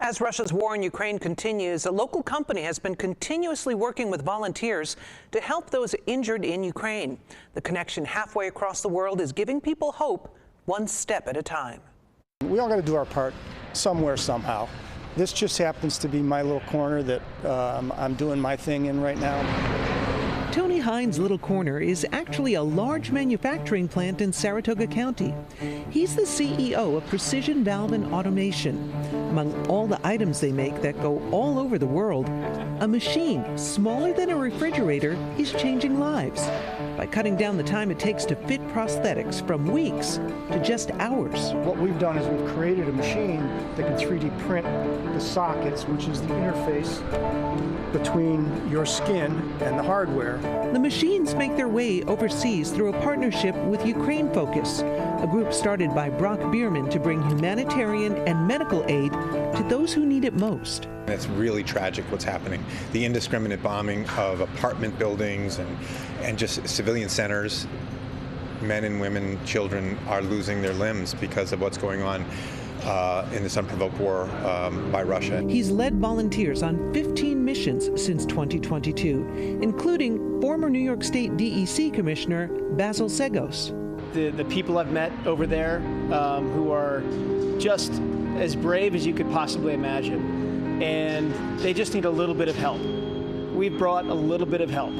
As Russia's war in Ukraine continues, a local company has been continuously working with volunteers to help those injured in Ukraine. The connection halfway across the world is giving people hope, one step at a time. We all got to do our part somewhere, somehow. This just happens to be my little corner that I'm doing my thing in right now. Tony Hines' little corner is actually a large manufacturing plant in Saratoga County. He's the CEO of Precision Valve and Automation. Among all the items they make that go all over the world, a machine smaller than a refrigerator is changing lives by cutting down the time it takes to fit prosthetics from weeks to just hours. What we've done is we've created a machine that can 3D print the sockets, which is the interface between your skin and the hardware. The machines make their way overseas through a partnership with Ukraine Focus, a group started by Brock Bierman to bring humanitarian and medical aid to those who need it most. It's really tragic what's happening. The indiscriminate bombing of apartment buildings and just civilian centers. Men and women, children are losing their limbs because of what's going on in this unprovoked war by Russia. He's led volunteers on 15 missions since 2022, including former New York State DEC Commissioner Basil Segos. The people I've met over there who are just as brave as you could possibly imagine, and they just need a little bit of help. We've brought a little bit of help.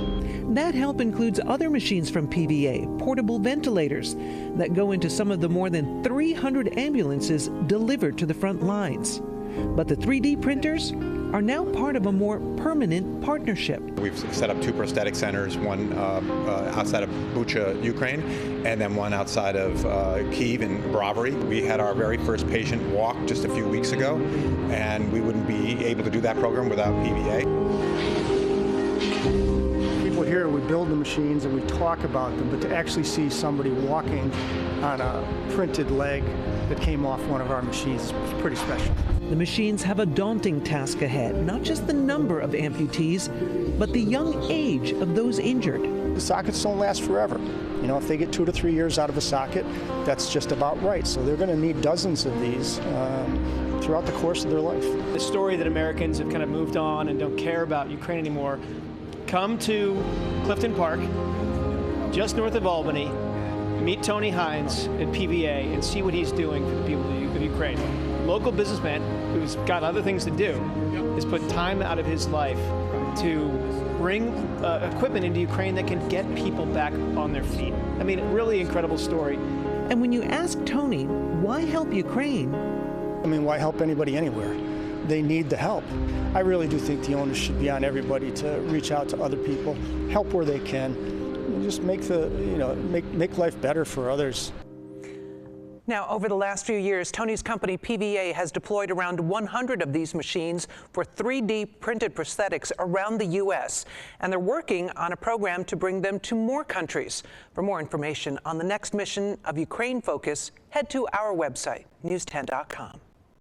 That help includes other machines from PVA, portable ventilators that go into some of the more than 300 ambulances delivered to the front lines. But the 3D printers are now part of a more permanent partnership. We've set up 2 prosthetic centers, one outside of Bucha, Ukraine, and then one outside of Kyiv in Brovary. We had our very first patient walk just a few weeks ago, and we wouldn't be able to do that program without PVA. People here, we build the machines and we talk about them, but to actually see somebody walking on a printed leg that came off one of our machines is pretty special. The machines have a daunting task ahead, not just the number of amputees, but the young age of those injured. The sockets don't last forever. You know, if they get 2 to 3 years out of a socket, that's just about right. So they're going to need dozens of these throughout the course of their life. The story that Americans have kind of moved on and don't care about Ukraine anymore. Come to Clifton Park, just north of Albany, meet Tony Hines at PVA and see what he's doing for the people of Ukraine. Local businessman who's got other things to do has put time out of his life to bring equipment into Ukraine that can get people back on their feet. I mean, really incredible story. And when you ask Tony, why help Ukraine? I mean, why help anybody anywhere? They need the help. I really do think the onus should be on everybody to reach out to other people, help where they can, and just make make life better for others. Now, over the last few years, Tony's company PVA has deployed around 100 of these machines for 3D printed prosthetics around the U.S., and they're working on a program to bring them to more countries. For more information on the next mission of Ukraine Focus, head to our website, news10.com.